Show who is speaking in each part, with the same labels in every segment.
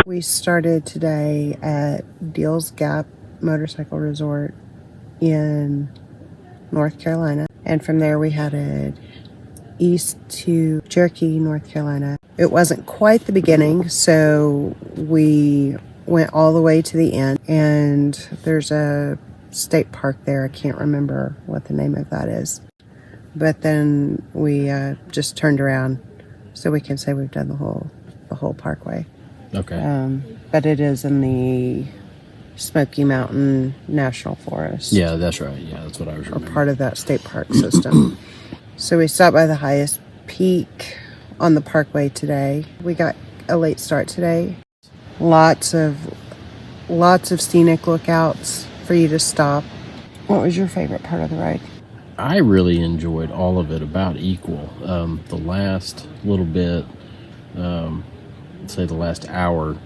Speaker 1: We started today at Deals Gap Motorcycle Resort in North Carolina, and from there we headed east to Cherokee, North Carolina. It wasn't quite the beginning, so we went all the way to the end, and there's a state park there. I can't remember what the name of that is, but then we just turned around, so we can say we've done the whole Parkway.
Speaker 2: Okay.
Speaker 1: But it is in the Smoky Mountain National Forest.
Speaker 2: Yeah, that's right. Yeah, that's what I was remembering.
Speaker 1: Or part of that state park system. So we stopped by the highest peak on the Parkway today. We got a late start today. Lots of scenic lookouts for you to stop. What was your favorite part of the ride?
Speaker 2: I really enjoyed all of it about equal. The last little bit, say the last hour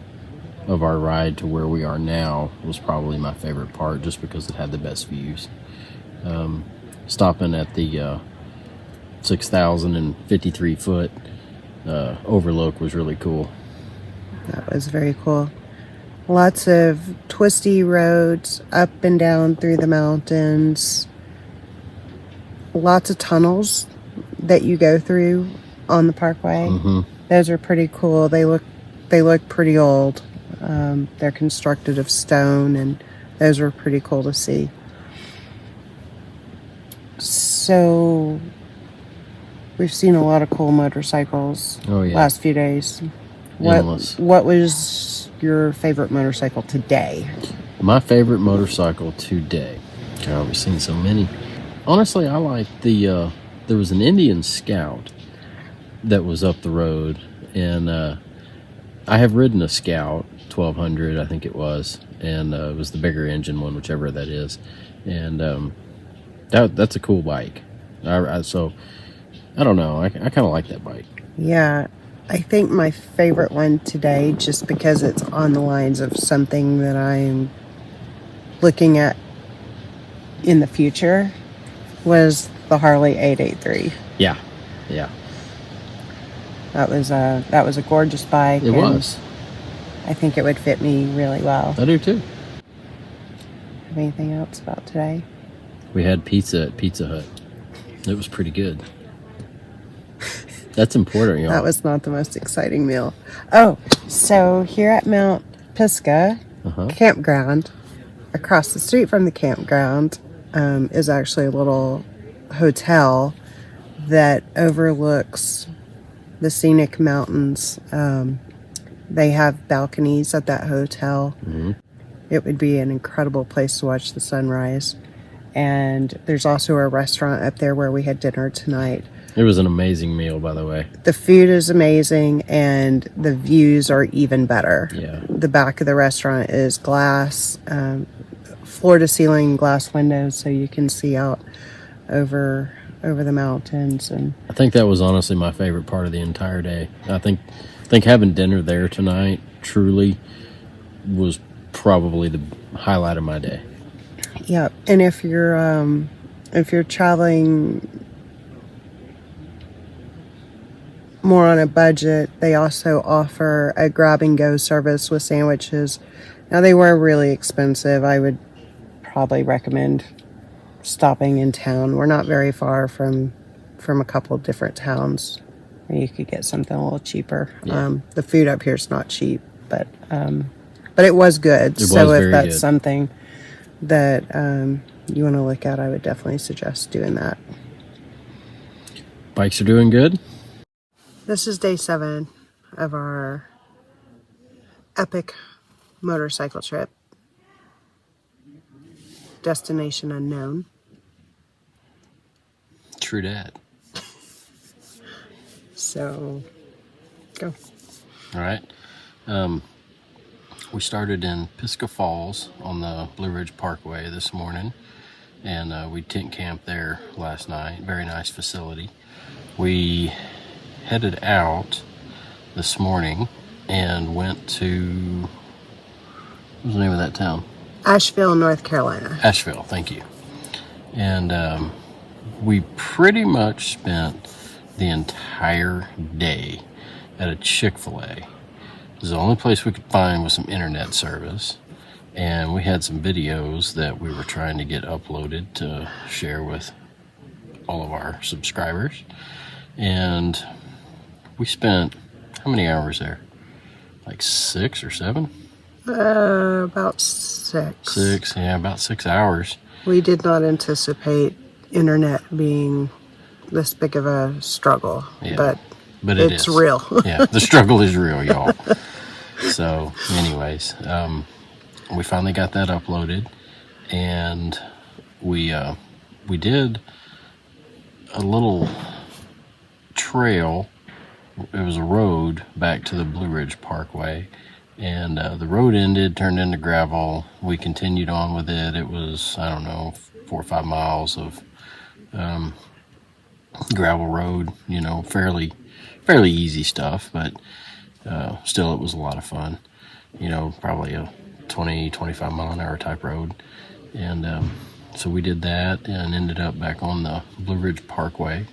Speaker 2: of our ride to where we are now was probably my favorite part, just because it had the best views. Stopping at the 6,053 foot overlook was really cool.
Speaker 1: That was very cool. Lots of twisty roads up and down through the mountains. Lots of tunnels that you go through on the Parkway.
Speaker 2: Mm-hmm.
Speaker 1: Those are pretty cool. They look pretty old. They're constructed of stone, and those were pretty cool to see. So we've seen a lot of cool motorcycles last few days.
Speaker 2: Endless.
Speaker 1: What was your favorite motorcycle today?
Speaker 2: My favorite motorcycle today. God, we've seen so many. Honestly, I like there was an Indian Scout that was up the road, and I have ridden a Scout 1200, I think it was, and it was the bigger engine one, whichever that is, and that's a cool bike. So I don't know, I kind of like that bike.
Speaker 1: Yeah, I think my favorite one today, just because it's on the lines of something that I'm looking at in the future, was the Harley 883.
Speaker 2: Yeah.
Speaker 1: That was a gorgeous bike.
Speaker 2: It was.
Speaker 1: I think it would fit me really well.
Speaker 2: I do too.
Speaker 1: Have anything else about today?
Speaker 2: We had pizza at Pizza Hut. It was pretty good. That's important, y'all.
Speaker 1: That was not the most exciting meal. Oh, so here at Mount Pisgah Campground, across the street from the campground, is actually a little hotel that overlooks the scenic mountains. They have balconies at that hotel. Mm-hmm. It would be an incredible place to watch the sunrise. And there's also a restaurant up there where we had dinner tonight.
Speaker 2: It was an amazing meal, by the way.
Speaker 1: The food is amazing, and the views are even better.
Speaker 2: Yeah.
Speaker 1: The back of the restaurant is glass, floor-to-ceiling glass windows, so you can see out over the mountains. And
Speaker 2: I think that was honestly my favorite part of the entire day. I think having dinner there tonight truly was probably the highlight of my day.
Speaker 1: Yeah, and if you're traveling more on a budget, they also offer a grab-and-go service with sandwiches. Now, they were really expensive. I would probably recommend stopping in town. We're not very far from a couple of different towns where you could get something a little cheaper.
Speaker 2: Yeah.
Speaker 1: The food up here is not cheap, but it was good. So if that's good. Something that you want to look at, I would definitely suggest doing that.
Speaker 2: Bikes are doing good.
Speaker 1: This is day 7 of our epic motorcycle trip. Destination unknown.
Speaker 2: True dat.
Speaker 1: So, go.
Speaker 2: All right. We started in Pisgah Falls on the Blue Ridge Parkway this morning, and we tent camped there last night. Very nice facility. We headed out this morning and went to, what's the name of that town?
Speaker 1: Asheville, North Carolina.
Speaker 2: Asheville, thank you. And we pretty much spent the entire day at a Chick-fil-A. It was the only place we could find with some internet service. And we had some videos that we were trying to get uploaded to share with all of our subscribers. And we spent, how many hours there? Like 6 or 7?
Speaker 1: About 6.
Speaker 2: 6, yeah, about 6 hours.
Speaker 1: We did not anticipate internet being this big of a struggle,
Speaker 2: Yeah, but
Speaker 1: it's real.
Speaker 2: Yeah, the struggle is real, y'all. So, anyways, we finally got that uploaded, and we did a little trail. It was a road back to the Blue Ridge Parkway, and the road turned into gravel. We continued on with it. It was, I don't know, 4 or 5 miles of gravel road, fairly easy stuff, but still it was a lot of fun. Probably a 20-25 mile an hour type road. And so we did that and ended up back on the Blue Ridge Parkway,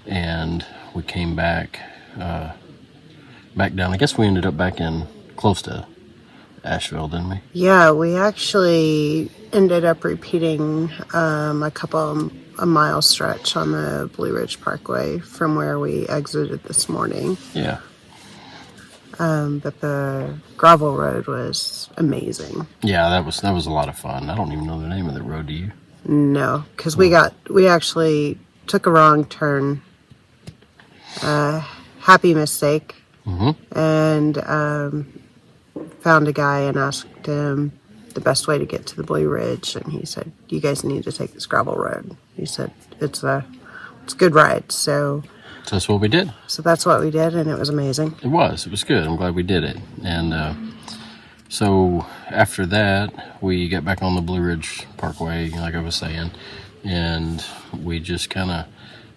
Speaker 2: and we came back down. I guess we ended up back in close to Asheville, didn't we?
Speaker 1: Yeah, we actually ended up repeating a mile stretch on the Blue Ridge Parkway from where we exited this morning.
Speaker 2: Yeah.
Speaker 1: But the gravel road was amazing.
Speaker 2: Yeah, that was a lot of fun. I don't even know the name of the road, do you?
Speaker 1: No, because we actually took a wrong turn. Happy mistake.
Speaker 2: Mm-hmm.
Speaker 1: And found a guy and asked him the best way to get to the Blue Ridge, and he said, "You guys need to take this gravel road." He said, "It's a good ride." So
Speaker 2: that's what we did.
Speaker 1: So that's what we did, and it was amazing.
Speaker 2: It was good. I'm glad we did it. And so after that, we got back on the Blue Ridge Parkway, like I was saying, and we just kind of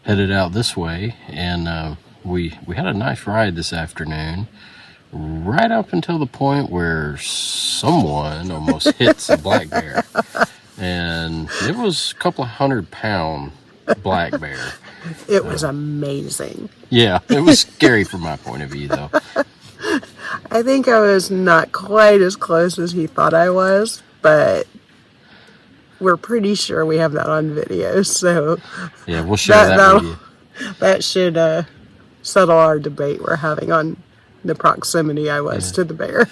Speaker 2: headed out this way. And we had a nice ride this afternoon, right up until the point where someone almost hits a black bear. And it was a couple of 100-pound black bear.
Speaker 1: It was amazing.
Speaker 2: Yeah, it was scary from my point of view, though.
Speaker 1: I think I was not quite as close as he thought I was, but we're pretty sure we have that on video. So
Speaker 2: yeah, we'll share that with you.
Speaker 1: That should settle our debate we're having on the proximity I was to the bear.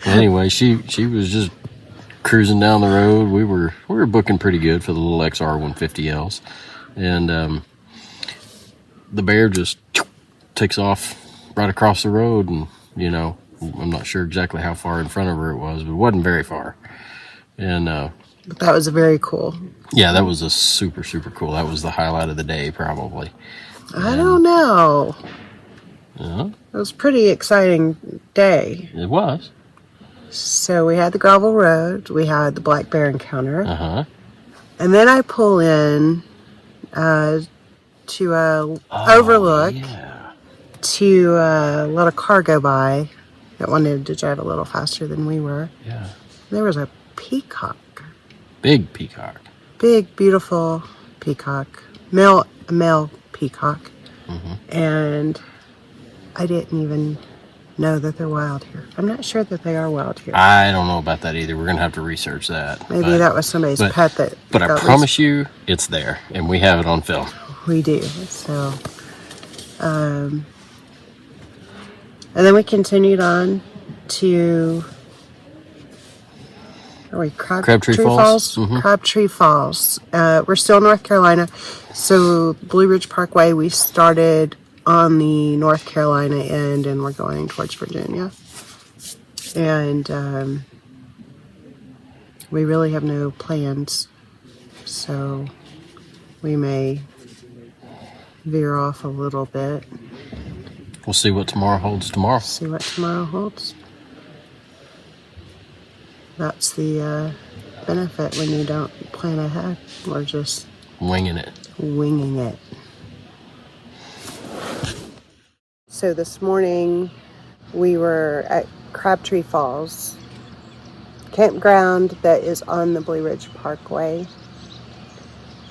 Speaker 2: Anyway, she was just cruising down the road. We were booking pretty good for the little XR150Ls, and the bear just takes off right across the road, and I'm not sure exactly how far in front of her it was, but it wasn't very far. And
Speaker 1: but that was very cool.
Speaker 2: Yeah, that was a super, super cool. That was the highlight of the day, probably.
Speaker 1: I don't know. It was a pretty exciting day.
Speaker 2: It was.
Speaker 1: So we had the gravel road, we had the black bear encounter,
Speaker 2: and
Speaker 1: then I pull in to a overlook, to let a car go by that wanted to drive a little faster than we were.
Speaker 2: Yeah.
Speaker 1: There was a peacock.
Speaker 2: Big peacock.
Speaker 1: Big, beautiful peacock. Male peacock. And I didn't even know that they're wild here. I'm not sure that they are wild here.
Speaker 2: I don't know about that either. We're going to have to research that.
Speaker 1: Maybe that was somebody's pet that...
Speaker 2: But I promise you, it's there, and we have it on film.
Speaker 1: We do. So, and then we continued on to... Are we
Speaker 2: Crabtree Falls?
Speaker 1: Crabtree Falls. We're still in North Carolina. So Blue Ridge Parkway, we started on the North Carolina end, and we're going towards Virginia. And we really have no plans. So we may veer off a little bit.
Speaker 2: We'll see what tomorrow holds tomorrow.
Speaker 1: See what tomorrow holds. That's the benefit when you don't plan ahead. We're just
Speaker 2: winging it.
Speaker 1: So this morning we were at Crabtree Falls, campground that is on the Blue Ridge Parkway.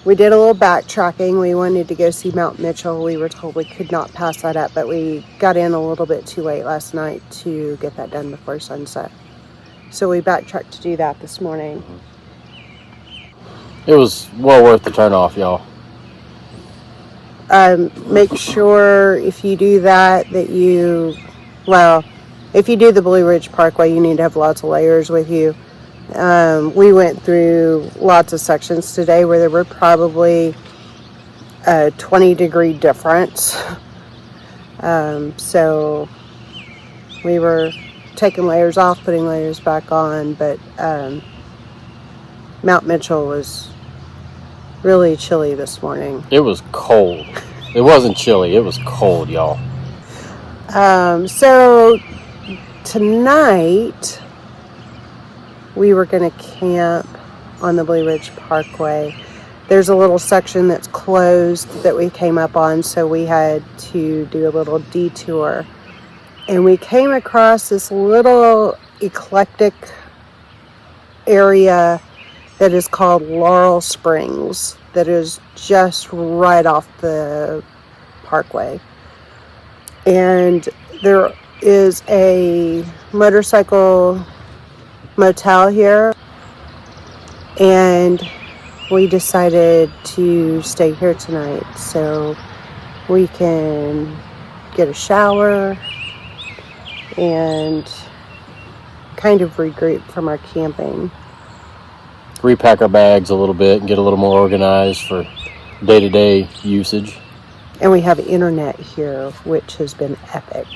Speaker 1: we did a little backtracking. We wanted to go see Mount Mitchell. We were told we could not pass that up, but we got in a little bit too late last night to get that done before sunset. So we backtracked to do that this morning.
Speaker 2: It was well worth the turn off, y'all.
Speaker 1: Make sure if you do that if you do the Blue Ridge Parkway, you need to have lots of layers with you. We went through lots of sections today where there were probably a 20-degree difference. So we were taking layers off, putting layers back on, but Mount Mitchell was really chilly this morning.
Speaker 2: It was cold. It wasn't chilly. It was cold, y'all.
Speaker 1: So tonight we were going to camp on the Blue Ridge Parkway. There's a little section that's closed that we came up on, so we had to do a little detour. And we came across this little eclectic area that is called Laurel Springs, that is just right off the parkway. And there is a motorcycle motel here, and we decided to stay here tonight so we can get a shower and kind of regroup from our camping.
Speaker 2: Repack our bags a little bit and get a little more organized for day-to-day usage.
Speaker 1: And we have internet here, which has been epic.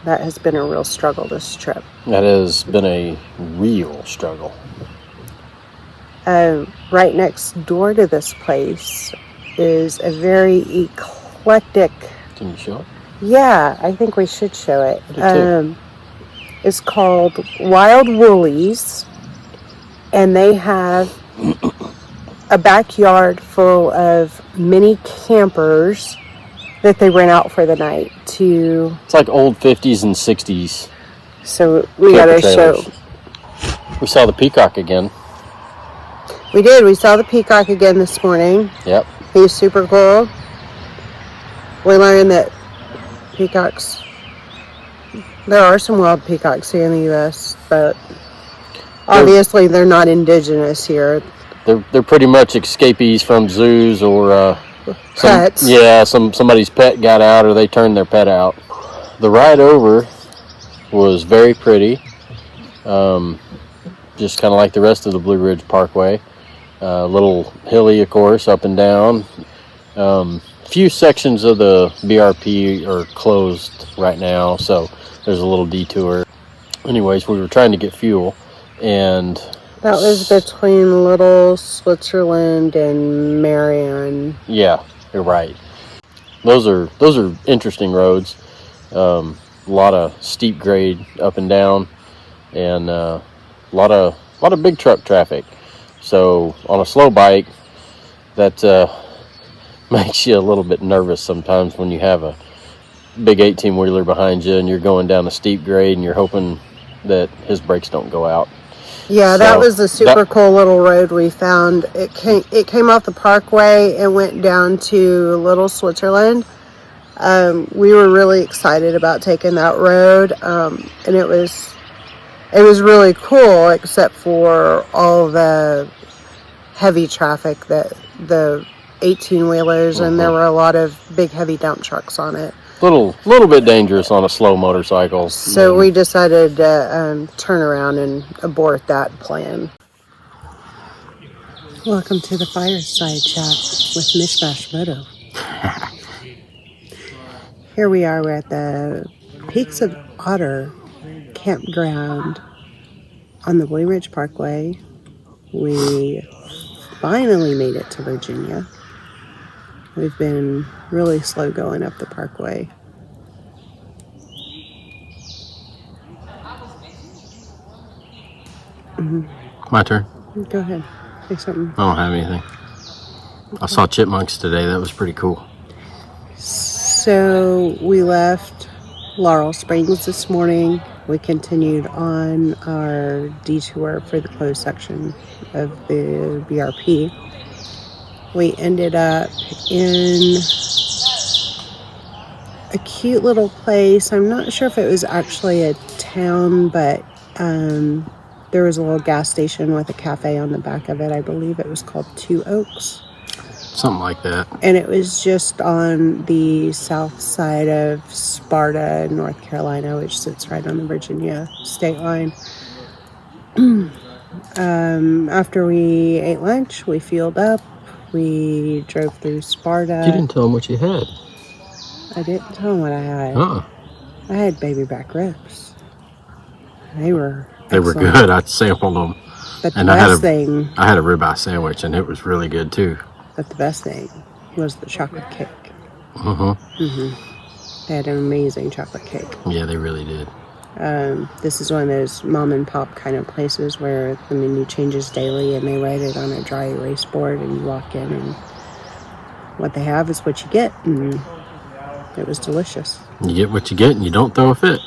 Speaker 1: That has been a real struggle this trip.
Speaker 2: That has been a real struggle.
Speaker 1: Right next door to this place is a very eclectic...
Speaker 2: Can you show it?
Speaker 1: Yeah, I think we should show it.
Speaker 2: I do too.
Speaker 1: It's called Wild Woolies, and they have a backyard full of mini campers that they rent out for the night to...
Speaker 2: It's like old 50s and 60s.
Speaker 1: So we gotta show...
Speaker 2: We saw the peacock again.
Speaker 1: We did. We saw the peacock again this morning.
Speaker 2: Yep.
Speaker 1: He's super cool. We learned that peacocks... There are some wild peacocks here in the U.S., but obviously they're not indigenous here.
Speaker 2: They're pretty much escapees from zoos or
Speaker 1: pets.
Speaker 2: Somebody's pet got out or they turned their pet out. The ride over was very pretty, just kind of like the rest of the Blue Ridge Parkway. A little hilly, of course, up and down. Few sections of the BRP are closed right now, so there's a little detour. Anyways, we were trying to get fuel, and
Speaker 1: that was between Little Switzerland and Marion.
Speaker 2: Yeah, you're right. Those are interesting roads. A lot of steep grade up and down, and a lot of big truck traffic. So on a slow bike, that makes you a little bit nervous sometimes when you have a big 18-wheeler behind you and you're going down a steep grade and you're hoping that his brakes don't go out.
Speaker 1: Yeah, so that was a super cool little road we found. It came off the Parkway and went down to Little Switzerland. We were really excited about taking that road, and it was really cool, except for all the heavy traffic, that the 18-wheelers, and there were a lot of big heavy dump trucks on it.
Speaker 2: Little bit dangerous on a slow motorcycle.
Speaker 1: So we decided to turn around and abort that plan. Welcome to the Fireside Chat with Mishmash Moto. Here we are, we're at the Peaks of Otter campground on the Blue Ridge Parkway. We finally made it to Virginia. We've been really slow going up the parkway.
Speaker 2: My turn.
Speaker 1: Go ahead. Say something.
Speaker 2: I don't have anything. I saw chipmunks today. That was pretty cool.
Speaker 1: So we left Laurel Springs this morning we continued on our detour for the closed section of the BRP. We ended up in a cute little place. I'm not sure if it was actually a town, but there was a little gas station with a cafe on the back of it. I believe it was called Two Oaks.
Speaker 2: Something like that.
Speaker 1: And it was just on the south side of Sparta, North Carolina, which sits right on the Virginia state line. After we ate lunch, we fueled up. We drove through Sparta.
Speaker 2: You didn't tell them what you had.
Speaker 1: I didn't tell them what I had. I had baby back ribs. They were
Speaker 2: good. I sampled them.
Speaker 1: But
Speaker 2: I had a ribeye sandwich, and it was really good too.
Speaker 1: But the best thing was the chocolate cake.
Speaker 2: Mm-hmm.
Speaker 1: They had an amazing chocolate cake.
Speaker 2: Yeah, they really did.
Speaker 1: This is one of those mom and pop kind of places where the menu changes daily, and they write it on a dry erase board, and you walk in, and what they have is what you get, and it was delicious.
Speaker 2: You get what you get, and you don't throw a fit.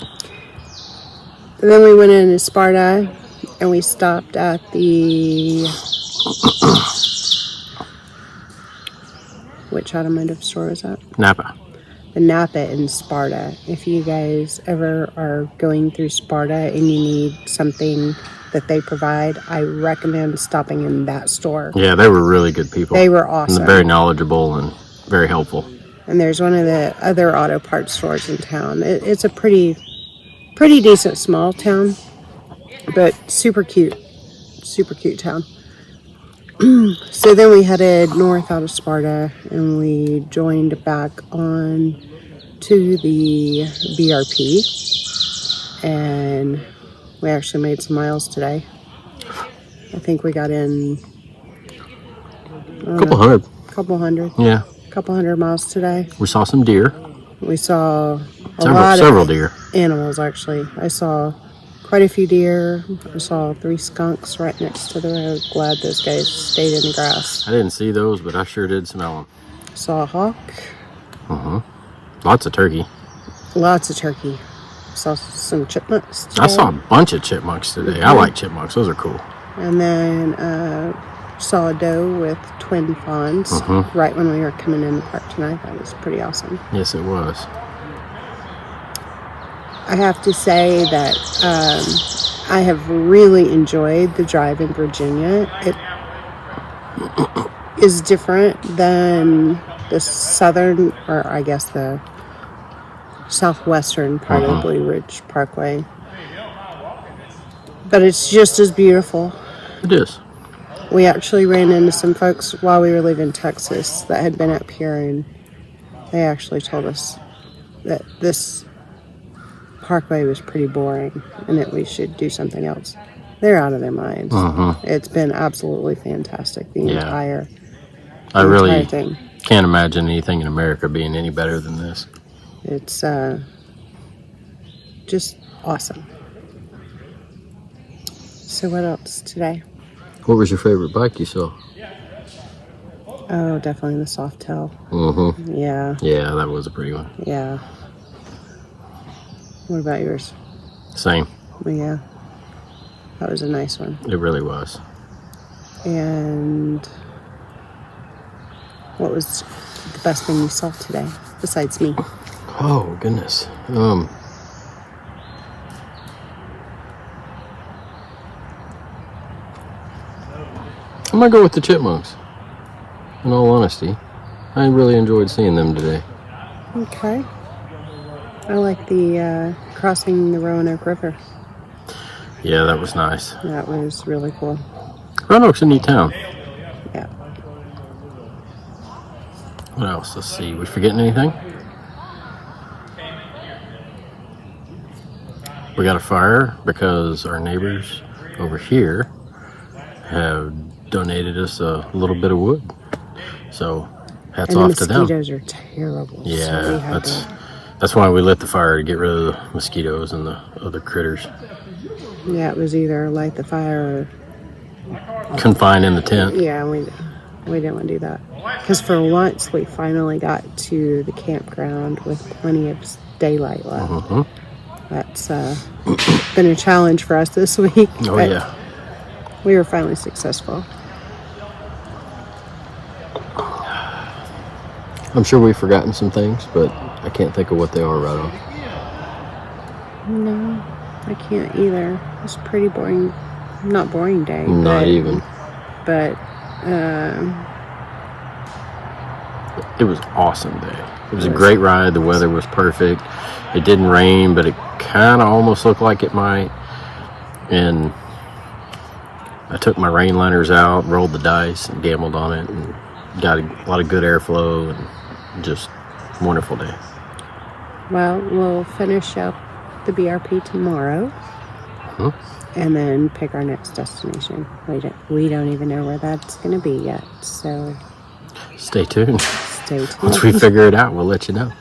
Speaker 1: And then we went into Sparta, and we stopped at the which automotive store was that?
Speaker 2: Napa.
Speaker 1: The Napa in Sparta. If you guys ever are going through Sparta and you need something that they provide, I recommend stopping in that store.
Speaker 2: Yeah, they were really good people.
Speaker 1: They were awesome.
Speaker 2: And very knowledgeable and very helpful.
Speaker 1: And there's one of the other auto parts stores in town. It's a pretty decent small town, but super cute town. So then we headed north out of Sparta, and we joined back on to the BRP, and we actually made some miles today. I think we got in
Speaker 2: a couple hundred. Yeah.
Speaker 1: A couple hundred miles today.
Speaker 2: We saw some deer.
Speaker 1: We saw
Speaker 2: several deer.
Speaker 1: Animals, actually. I saw quite a few deer. I saw 3 skunks right next to the road. Glad those guys stayed in the grass.
Speaker 2: I didn't see those, but I sure did smell them.
Speaker 1: Saw a hawk.
Speaker 2: Lots of turkey.
Speaker 1: Saw some chipmunks today.
Speaker 2: I saw a bunch of chipmunks today. I like chipmunks. Those are cool.
Speaker 1: And then saw a doe with twin fawns right when we were coming in the park tonight. That was pretty awesome.
Speaker 2: Yes, it was.
Speaker 1: I have to say that I have really enjoyed the drive in Virginia. It is different than the southern, or I guess the southwestern part of Blue Ridge Parkway. But it's just as beautiful.
Speaker 2: It is.
Speaker 1: We actually ran into some folks while we were leaving Texas that had been up here, and they actually told us that this Parkway was pretty boring and that we should do something else. They're out of their minds. It's been absolutely fantastic, the entire thing.
Speaker 2: Can't imagine anything in America being any better than this.
Speaker 1: It's just awesome. So what else today?
Speaker 2: What was your favorite bike you saw?
Speaker 1: Oh, definitely the Softail. Yeah.
Speaker 2: Yeah, that was a pretty one.
Speaker 1: Yeah. What about yours?
Speaker 2: Same.
Speaker 1: Yeah. That was a nice one.
Speaker 2: It really was.
Speaker 1: And what was the best thing you saw today, besides me?
Speaker 2: Oh, goodness. I'm going to go with the chipmunks, in all honesty. I really enjoyed seeing them today.
Speaker 1: Okay. I like the crossing the Roanoke River.
Speaker 2: Yeah, that was nice.
Speaker 1: That was really cool.
Speaker 2: Roanoke's a neat town.
Speaker 1: Yeah.
Speaker 2: What else? Let's see. We forgetting anything? We got a fire because our neighbors over here have donated us a little bit of wood. So hats off to them.
Speaker 1: The mosquitoes are terrible.
Speaker 2: Yeah, that's why we lit the fire, to get rid of the mosquitoes and the other critters.
Speaker 1: Yeah, it was either light the fire or
Speaker 2: confine in the tent.
Speaker 1: Yeah, we didn't want to do that. Because for once, we finally got to the campground with plenty of daylight left. That's been a challenge for us this week.
Speaker 2: Oh,
Speaker 1: but
Speaker 2: yeah.
Speaker 1: we were finally successful.
Speaker 2: I'm sure we've forgotten some things, but I can't think of what they are right off.
Speaker 1: No, I can't either. It's a pretty boring, not boring day.
Speaker 2: Not even.
Speaker 1: But
Speaker 2: it was an awesome day. It was a great ride. The weather was perfect. It didn't rain, but it kind of almost looked like it might. And I took my rain liners out, rolled the dice, and gambled on it, and got a lot of good airflow, and just wonderful day.
Speaker 1: well, we'll finish up the BRP tomorrow, and then pick our next destination. We don't even know where that's going to be yet, so
Speaker 2: Stay tuned.
Speaker 1: stay tuned.
Speaker 2: Once we figure it out, we'll let you know.